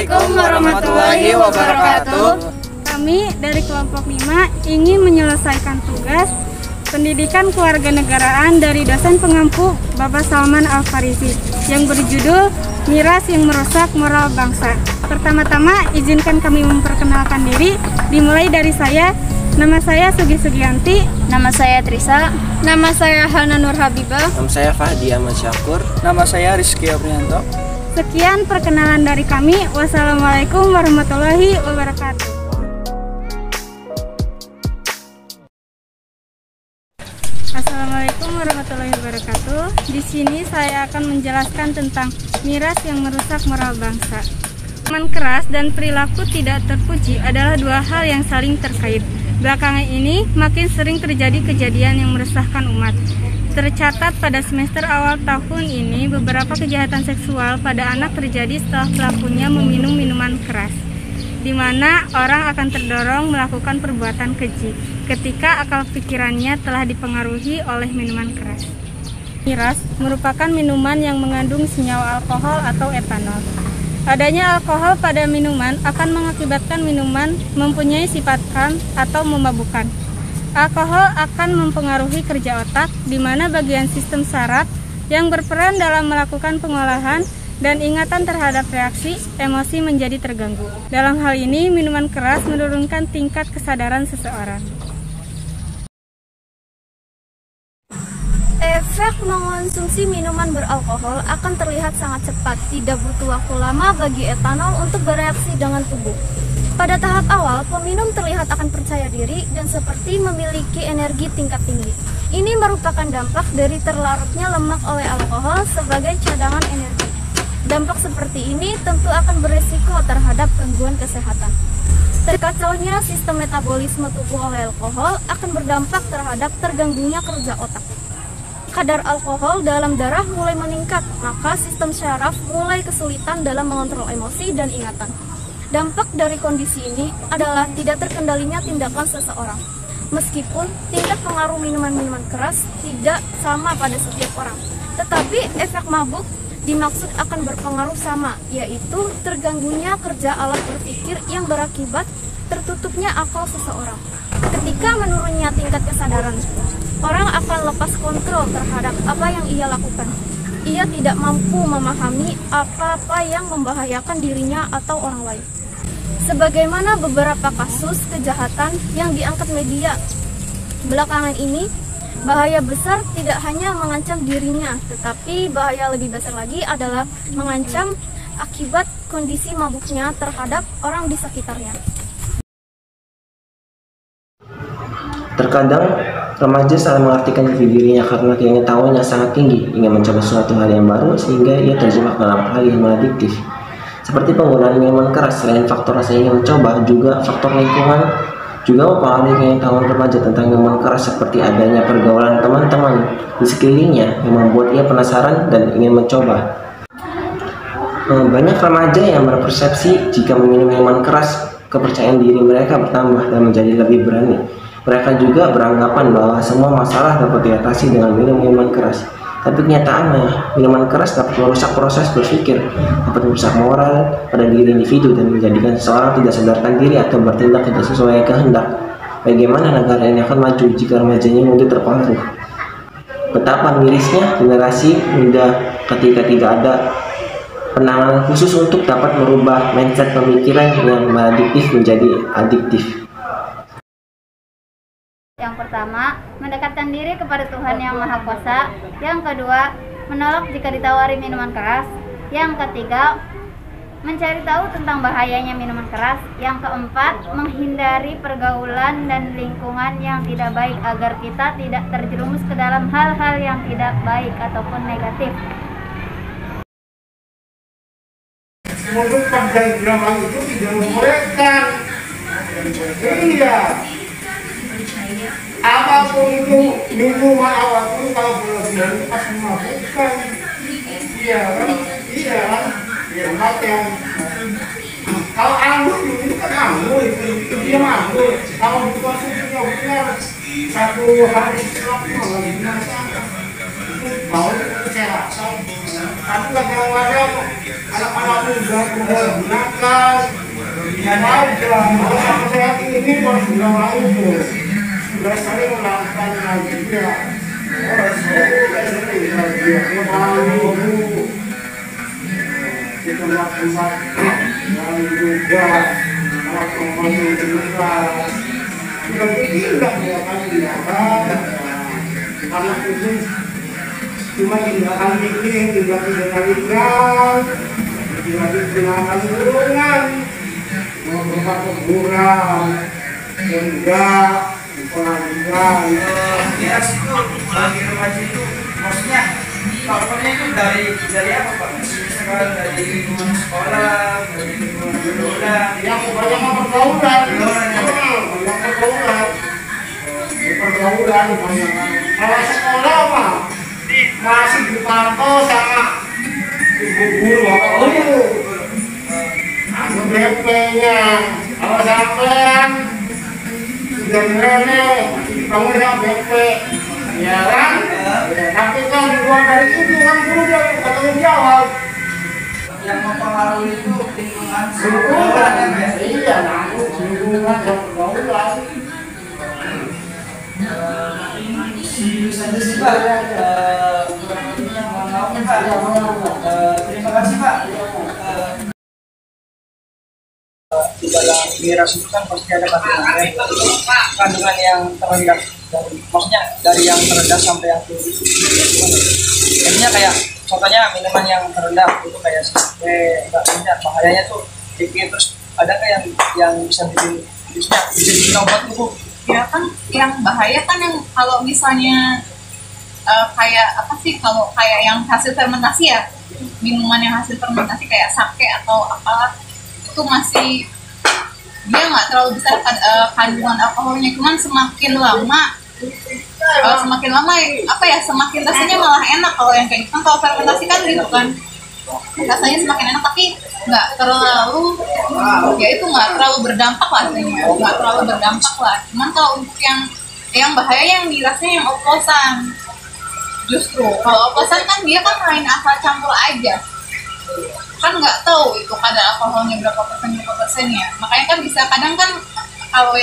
Assalamualaikum warahmatullahi wabarakatuh. Kami dari kelompok 5 ingin menyelesaikan tugas pendidikan kewarganegaraan dari dosen pengampu Bapak Salman Al-Farisi yang berjudul Miras yang Merusak Moral Bangsa. Pertama-tama izinkan kami memperkenalkan diri, dimulai dari saya. Nama saya Sugi Sugianti. Nama saya Trisa. Nama saya Hana Nur Habibah. Nama saya Fahdi Ahmad Syakur. Nama saya Rizky Aprianto. Sekian perkenalan dari kami. Wassalamualaikum warahmatullahi wabarakatuh. Assalamualaikum warahmatullahi wabarakatuh. Di sini saya akan menjelaskan tentang miras yang merusak moral bangsa. Minuman keras dan perilaku tidak terpuji adalah dua hal yang saling terkait. Belakangan ini makin sering terjadi kejadian yang meresahkan umat. Tercatat pada semester awal tahun ini beberapa kejahatan seksual pada anak terjadi setelah pelakunya meminum minuman keras, di mana orang akan terdorong melakukan perbuatan keji ketika akal pikirannya telah dipengaruhi oleh minuman keras. Miras merupakan minuman yang mengandung senyawa alkohol atau etanol. Adanya alkohol pada minuman akan mengakibatkan minuman mempunyai sifat kan atau memabukkan. Alkohol akan mempengaruhi kerja otak, di mana bagian sistem saraf yang berperan dalam melakukan pengolahan dan ingatan terhadap reaksi emosi menjadi terganggu. Dalam hal ini, minuman keras menurunkan tingkat kesadaran seseorang. Efek mengonsumsi minuman beralkohol akan terlihat sangat cepat, tidak butuh waktu lama bagi etanol untuk bereaksi dengan tubuh. Pada tahap awal, peminum terlihat akan percaya diri dan seperti memiliki energi tingkat tinggi. Ini merupakan dampak dari terlarutnya lemak oleh alkohol sebagai cadangan energi. Dampak seperti ini tentu akan beresiko terhadap gangguan kesehatan. Terkacaunya sistem metabolisme tubuh oleh alkohol akan berdampak terhadap terganggunya kerja otak. Kadar alkohol dalam darah mulai meningkat, maka sistem syaraf mulai kesulitan dalam mengontrol emosi dan ingatan. Dampak dari kondisi ini adalah tidak terkendalinya tindakan seseorang. Meskipun tingkat pengaruh minuman-minuman keras tidak sama pada setiap orang, tetapi efek mabuk dimaksud akan berpengaruh sama, yaitu terganggunya kerja alat berpikir yang berakibat tertutupnya akal seseorang. Ketika menurunnya tingkat kesadaran, orang akan lepas kontrol terhadap apa yang ia lakukan. Ia tidak mampu memahami apa-apa yang membahayakan dirinya atau orang lain. Sebagaimana beberapa kasus kejahatan yang diangkat media belakangan ini, bahaya besar tidak hanya mengancam dirinya, tetapi bahaya lebih besar lagi adalah mengancam akibat kondisi mabuknya terhadap orang di sekitarnya. Terkadang remaja salah mengartikan diri dirinya karena keingintahuannya sangat tinggi, ingin mencoba suatu hal yang baru sehingga ia terjebak dalam hal yang adiktif. Seperti penggunaan minuman keras, selain faktor rasa ingin mencoba, juga faktor lingkungan juga mempengaruhi keingintahuan remaja tentang minuman keras, seperti adanya pergaulan teman-teman di sekelilingnya yang membuat ia penasaran dan ingin mencoba. Banyak remaja yang berpersepsi jika meminum minuman keras, kepercayaan diri mereka bertambah dan menjadi lebih berani. Mereka juga beranggapan bahwa semua masalah dapat diatasi dengan minum minuman keras. Tapi kenyataannya, minuman keras dapat merusak proses berpikir, dapat merusak moral pada diri individu dan menjadikan seseorang tidak sadarkan diri atau bertindak tidak sesuai kehendak. Bagaimana negara ini akan maju jika remajanya mudah terpengaruh? Betapa mirisnya generasi muda ketika tidak ada penanganan khusus untuk dapat merubah mindset pemikiran yang adiktif menjadi adiktif. Yang pertama, mendekatkan diri kepada Tuhan Yang Maha Kuasa. Yang kedua, menolak jika ditawari minuman keras. Yang ketiga, mencari tahu tentang bahayanya minuman keras. Yang keempat, menghindari pergaulan dan lingkungan yang tidak baik agar kita tidak terjerumus ke dalam hal-hal yang tidak baik ataupun negatif. Untuk pada drama itu tidak membolehkan. Iya. Apapun itu minuman apapun kalau berlebihan itu pasti memabukkan. Iya kan? Iya kan? Ya yang kalau anggur itu kan anggur itu dia anggur. Kalau dikonsumsinya benar satu hari setelah itu mau kesehatan. Tapi kadang-kadang anak-anak muda sudah gunakan, aja. Kalau sama saya ini pas sudah lalu tuh, sudah sering melakukan lagi ya. Sudah sering lagi ya. Kemarin di tempat-tempat yang juga anak-anak juga sudah tidak melakukan tindakan. Anak itu cuma tindakan bikin, tidak tindakan, tidak tindakan hubungan, mau berupa kuburan, enggak, pengadilan. Ya situ bagi remaja itu maksudnya faktornya itu dari apa Pak? Misalkan dari lingkungan sekolah, dari lingkungan pergaulan. Yang kebanyakan pergaulan, pergaulan kebanyakan. Kalau sekolah mah masih dipantau sama ibu guru apa guru. Aku BP-nya, kalau sampean sudah nenek dibangun sama BP, ya kan? Tapi kan di luar dari itu kan guru yang bertanggung jawab. Yang mempengaruhi itu lingkungan Lingkungan, iya, lingkungan dan pergaulan. Saja sih Pak, terima kasih Pak. Di dalam miras itu kan pasti ada kandungan yang terendah, maksudnya dari yang terendah sampai yang tinggi. Jadinya kayak contohnya minuman yang terendah itu kayak nggak banyak, bahayanya tuh dikit. Terus ada kayak yang bisa bikin bisa bikin obat tuh Bu? Ya kan yang bahaya kan yang kalau misalnya kayak apa sih, kalau kayak yang hasil fermentasi ya, minuman yang hasil fermentasi kayak sake atau apalah, itu masih dia nggak terlalu besar kandungan alkoholnya, cuman semakin lama apa ya, semakin rasanya malah enak kalau yang kayak gitu kan. Kalau fermentasi kan gitu kan rasanya semakin enak, tapi nggak terlalu, ya itu nggak terlalu berdampak lah, nggak terlalu berdampak lah. Cuman kalau untuk yang bahaya yang dirasanya yang oplosan, justru kalau oplosan kan dia kan main asal campur aja, kan nggak tahu itu kadar alkoholnya berapa persennya. Makanya kan bisa kadang kan kalau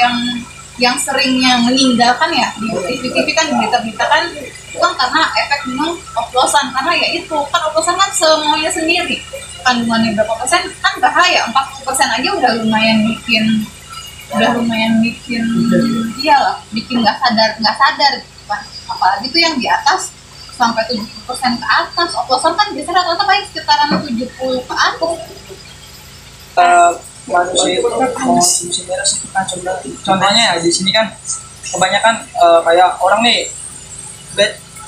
yang seringnya meninggalkan ya di TV kan, di berita-berita kan, itu kan karena efek minum oplosan. Karena ya itu kan oplosan kan semuanya sendiri, kandungannya berapa persen kan bahaya. 40% aja udah lumayan bikin iyalah, bikin nggak sadar gitu kan. Apalagi tuh yang di atas sampai 70% ke atas. Oplosan kan biasanya rata-rata paling sekitaran 70 ke atas. Manusia itu konsumsi miras itu kan contohnya ya di sini kan kebanyakan kayak orang nih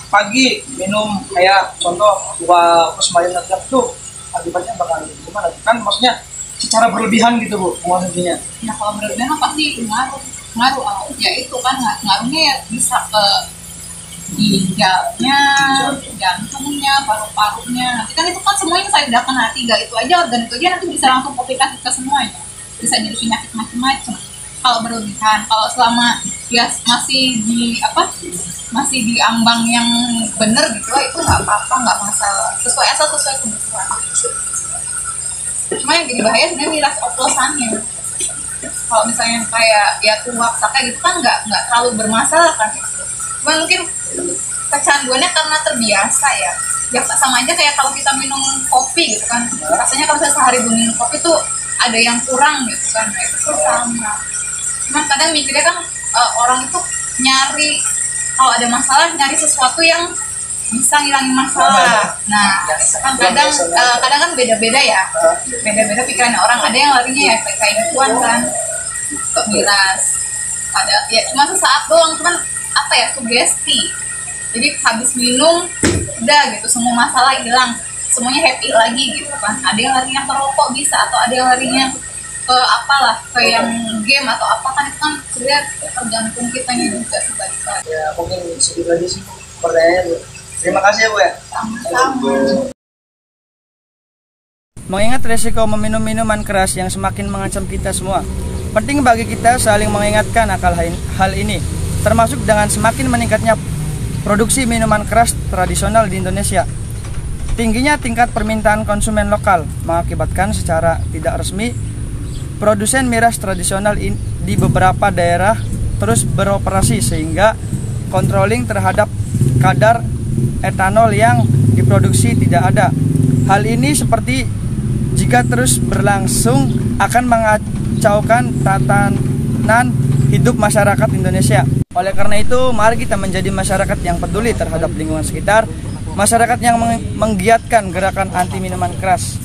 pagi minum kayak contoh dua semalam tuh akibatnya bakal gimana kan, maksudnya secara berlebihan gitu Bu maksudnya. Nah kalau berlebihan pasti ngaruh ya itu kan ngaruhnya ya bisa ke ginjalnya, jantungnya, paru-parunya. Nanti kan itu kan semuanya saya udah kena 3 itu aja, organ itu aja nanti bisa langsung komplikasi ke semuanya, bisa jadi penyakit macam-macam kalau berlebihan. Kalau selama ya masih di ambang yang bener gitu lah, itu nggak apa-apa, nggak masalah, sesuai kebutuhan. Cuma yang jadi bahaya sebenarnya miras oplosannya. Kalau misalnya kayak ya tuak, sake gitu kan nggak terlalu bermasalah kan. Cuma mungkin kecanduannya karena terbiasa ya sama aja kayak kalau kita minum kopi gitu kan, rasanya kalau misalnya sehari minum kopi tuh ada yang kurang gitu kan, itu sama. Cuman kadang mikirnya kan orang itu nyari kalau ada masalah, nyari sesuatu yang bisa ngilangin masalah. Nah itu kan kadang kan beda-beda ya, beda-beda pikirannya orang. Ada yang larinya ya kayak gituan kan, ke miras. Ada ya cuma sesaat doang, cuman apa ya, sugesti. Jadi habis minum udah gitu semua masalah hilang, semuanya happy lagi gitu kan. Ada yang larinya ke rokok bisa, atau ada yang larinya ke apalah, ke yang game atau apa kan. Itu kan sebenarnya tergantung kitanya juga sebaliknya. Ya mungkin sedikit lagi sih pertanyaannya Bu. Terima kasih ya Bu ya. Sama-sama. Mengingat resiko meminum minuman keras yang semakin mengancam kita semua, penting bagi kita saling mengingatkan akan hal ini, termasuk dengan semakin meningkatnya produksi minuman keras tradisional di Indonesia. Tingginya tingkat permintaan konsumen lokal mengakibatkan secara tidak resmi produsen miras tradisional di beberapa daerah terus beroperasi sehingga controlling terhadap kadar etanol yang diproduksi tidak ada. Hal ini seperti jika terus berlangsung akan mengacaukan tatanan hidup masyarakat Indonesia. Oleh karena itu, mari kita menjadi masyarakat yang peduli terhadap lingkungan sekitar, masyarakat yang menggiatkan gerakan anti minuman keras.